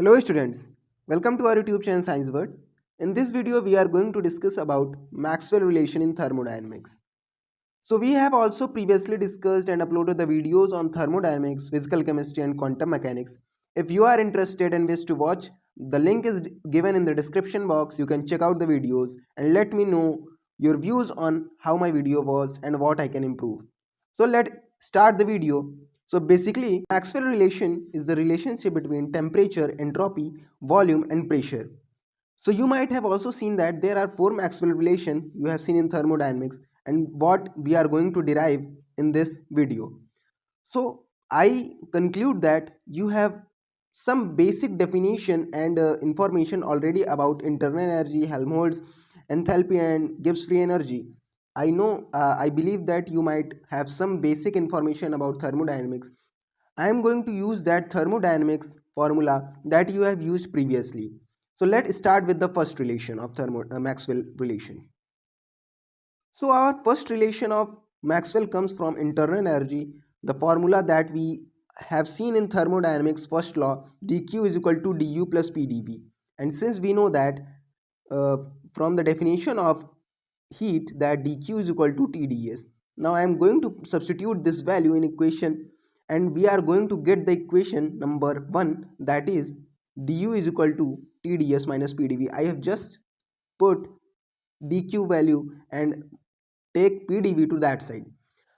Hello students, welcome to our YouTube channel Science World. In this video we are going to discuss about Maxwell relation in thermodynamics. So we have also previously discussed and uploaded the videos on thermodynamics, physical chemistry and quantum mechanics. If you are interested and wish to watch, the link is given in the description box. You can check out the videos and let me know your views on how my video was and what I can improve. So let's start the video. So basically, Maxwell relation is the relationship between temperature, entropy, volume and pressure. So you might have also seen that there are four Maxwell relation you have seen in thermodynamics and what we are going to derive in this video. So I conclude that you have some basic definition and information already about internal energy, Helmholtz, enthalpy and Gibbs free energy. I believe that you might have some basic information about thermodynamics. I am going to use that thermodynamics formula that you have used previously. So let's start with the first relation of Maxwell relation. So our first relation of Maxwell comes from internal energy, the formula that we have seen in thermodynamics first law, dq is equal to du plus pdv. And since we know that uh, from the definition of heat that dq is equal to tds, now I am going to substitute this value in equation and we are going to get the equation number 1, that is du is equal to tds minus pdv. I have just put dq value and take pdv to that side.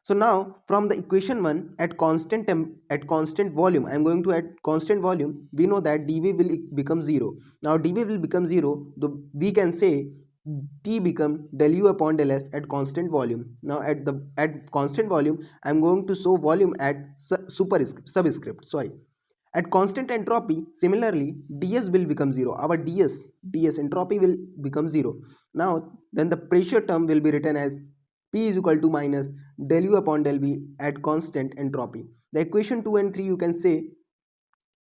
So now from the equation 1, at constant volume, I am going to add constant volume. We know that dv will become 0. Now dv will become 0, we can say t become del u upon del s at constant volume. Now at constant volume I am going to show volume at subscript, sorry. At constant entropy, similarly, ds will become 0. Our ds entropy will become 0. Now, then the pressure term will be written as P is equal to minus del U upon del V at constant entropy. The equation 2 and 3 you can say,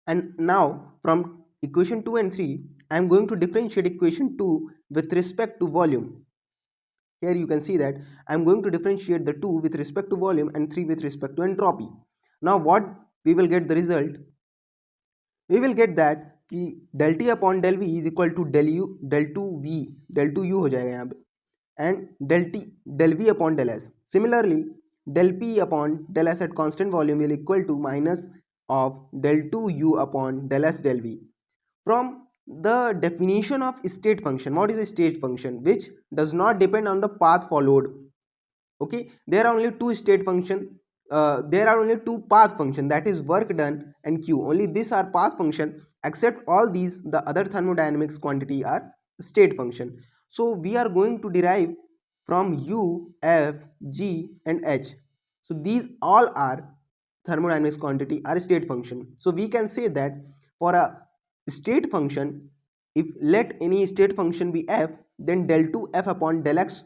and now from equation 2 and 3, I am going to differentiate equation 2 with respect to volume. Here you can see that I am going to differentiate the 2 with respect to volume and 3 with respect to entropy. Now what we will get the result? We will get that कि del t upon del v is equal to del 2 v del 2 u हो जाएगा यहाँ पे and del v upon del s. Similarly, del p upon del s at constant volume will equal to minus of del 2 u upon del s del v. From the definition of state function, what is a state function? Which does not depend on the path followed. Okay, there are only two state function, there are only two path function, that is work done and q. Only these are path function, except all these the other thermodynamics quantity are state function. So we are going to derive from u, f, g and h. So these all are thermodynamics quantity are state function. So we can say that for a state function, if let any state function be f, then del 2 f upon del x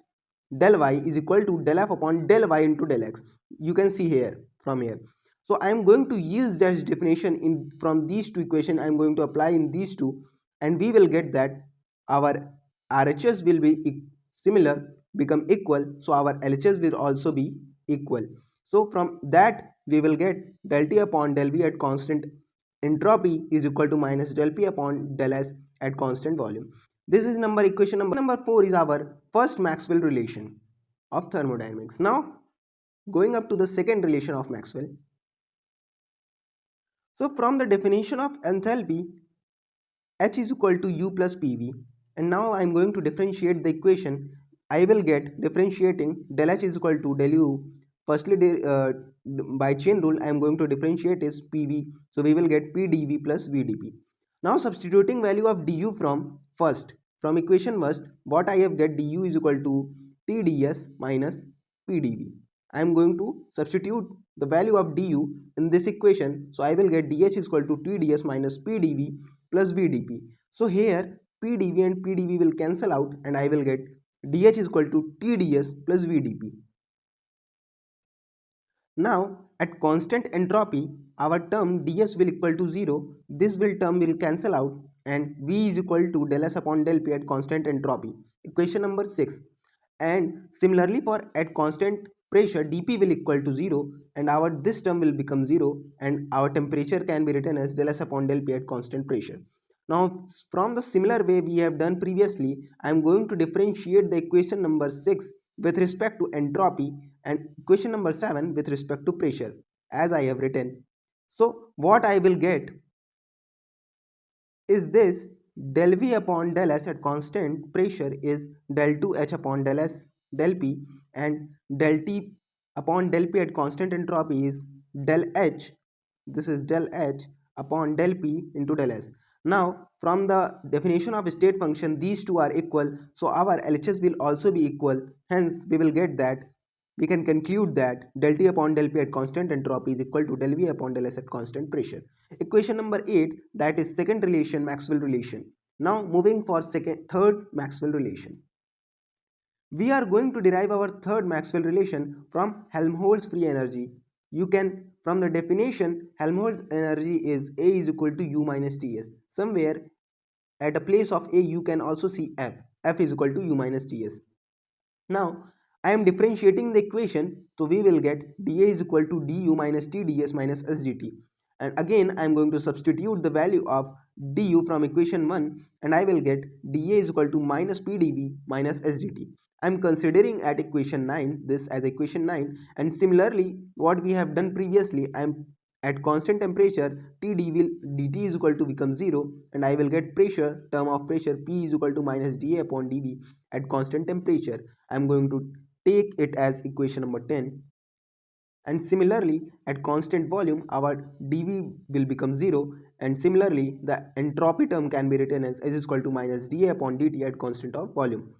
del y is equal to del f upon del y into del x. You can see here from here. So I am going to use this definition in from these two equations. I am going to apply in these two and we will get that our RHS will be similar, become equal, so our LHS will also be equal. So from that we will get del T upon del V at constant entropy is equal to minus del P upon del S at constant volume. This is equation number 4 is our first Maxwell relation of thermodynamics. Now going up to the second relation of Maxwell. So from the definition of enthalpy, H is equal to U plus PV, and now I am going to differentiate the equation. I will get differentiating del H is equal to del U. Firstly, by chain rule, I am going to differentiate is PV, so we will get PdV plus VdP. Now substituting value of du from equation first, what I have get du is equal to TdS minus PdV. I am going to substitute the value of du in this equation, so I will get dH is equal to TdS minus PdV plus VdP. So here PdV and PdV will cancel out and I will get dH is equal to TdS plus VdP. Now at constant entropy, our term ds will equal to 0, this term will cancel out and V is equal to del S upon del P at constant entropy, equation number 6. And similarly for at constant pressure, dP will equal to 0 and our this term will become 0 and our temperature can be written as del S upon del P at constant pressure. Now from the similar way we have done previously, I am going to differentiate the equation number 6 with respect to entropy and equation number 7 with respect to pressure as I have written. So what I will get is this: del V upon del S at constant pressure is del 2H upon del S del P, and del T upon del P at constant entropy is del H, this is del H upon del P into del S. Now from the definition of state function these two are equal, so our LHS will also be equal, hence we will get that we can conclude that del T upon del P at constant entropy is equal to del V upon del S at constant pressure. Equation number 8, that is second relation, Maxwell relation. Now moving for third Maxwell relation. We are going to derive our third Maxwell relation from Helmholtz free energy. You can, from the definition, Helmholtz energy is A is equal to U minus Ts. Somewhere at a place of A you can also see F. F is equal to U minus Ts. Now I am differentiating the equation, so we will get dA is equal to du minus T ds minus s dt. And again I am going to substitute the value of du from equation 1, and I will get dA is equal to minus p dv minus s dt. I am considering at equation 9 this as equation 9, and similarly what we have done previously, I am at constant temperature dt is equal to become 0, and I will get pressure, term of pressure P is equal to minus dA upon dv at constant temperature. I am going to take it as equation number 10, and similarly at constant volume our dv will become 0, and similarly the entropy term can be written as S is equal to minus dA upon dt at constant of volume.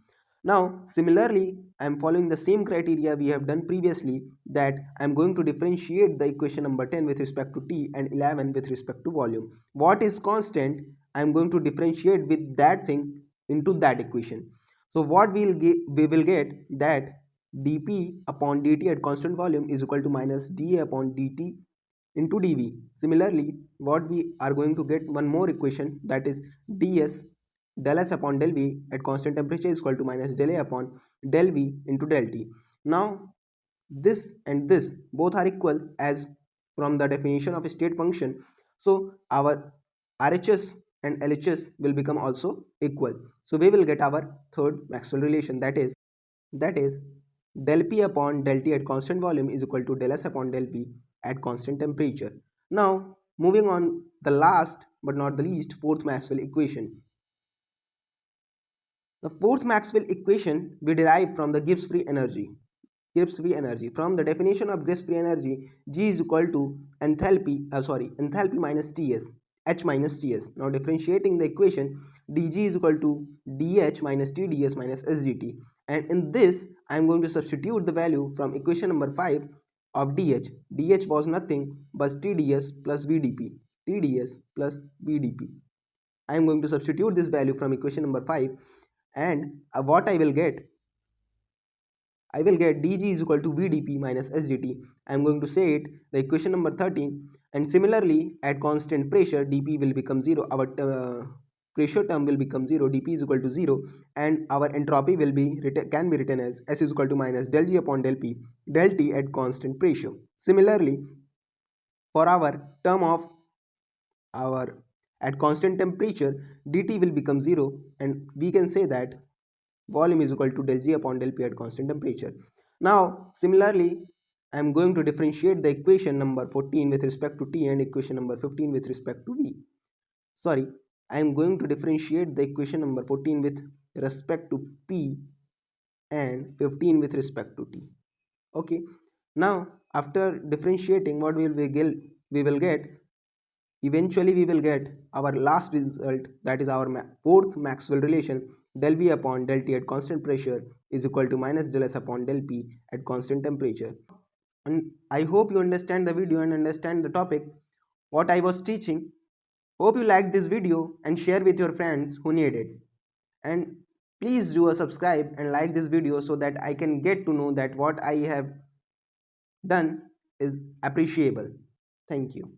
Now similarly I am following the same criteria we have done previously, that I am going to differentiate the equation number 10 with respect to T and 11 with respect to volume. What is constant I am going to differentiate with that thing into that equation. So what we will get that dp upon dt at constant volume is equal to minus dA upon dt into dv. Similarly what we are going to get one more equation, that is ds del s upon del v at constant temperature is equal to minus del a upon del v into del t. Now this and this both are equal as from the definition of a state function, so our RHS and LHS will become also equal. So we will get our third Maxwell relation, that is del P upon del T at constant volume is equal to del S upon del V at constant temperature. Now moving on, the last but not the least, fourth Maxwell equation. The fourth Maxwell equation we derive from the Gibbs free energy. Gibbs free energy. From the definition of Gibbs free energy, G is equal to enthalpy minus Ts, H minus Ts. Now differentiating the equation, dG is equal to dH minus Tds minus sdt. And in this, I am going to substitute the value from equation number 5 of dH. dH was nothing but Tds plus Vdp. Tds plus Vdp. I am going to substitute this value from equation number 5, and what I will get dg is equal to vdp minus sdt. I am going to say it the equation number 13, and similarly at constant pressure dp will become 0, our pressure term will become 0, dp is equal to 0, and our entropy will be can be written as S is equal to minus del g upon del p del t at constant pressure. Similarly for our term of our at constant temperature dt will become 0, and we can say that volume is equal to del G upon del P at constant temperature. Now similarly I am going to differentiate the equation number 14 with respect to T and equation number 15 with respect to V. Sorry, I am going to differentiate the equation number 14 with respect to P and 15 with respect to T. Okay, now after differentiating what we will get, eventually we will get our last result, that is our fourth Maxwell relation, del V upon del T at constant pressure is equal to minus del S upon del P at constant temperature. And I hope you understand the video and understand the topic what I was teaching. Hope you liked this video and share with your friends who need it. And please do a subscribe and like this video so that I can get to know that what I have done is appreciable. Thank you.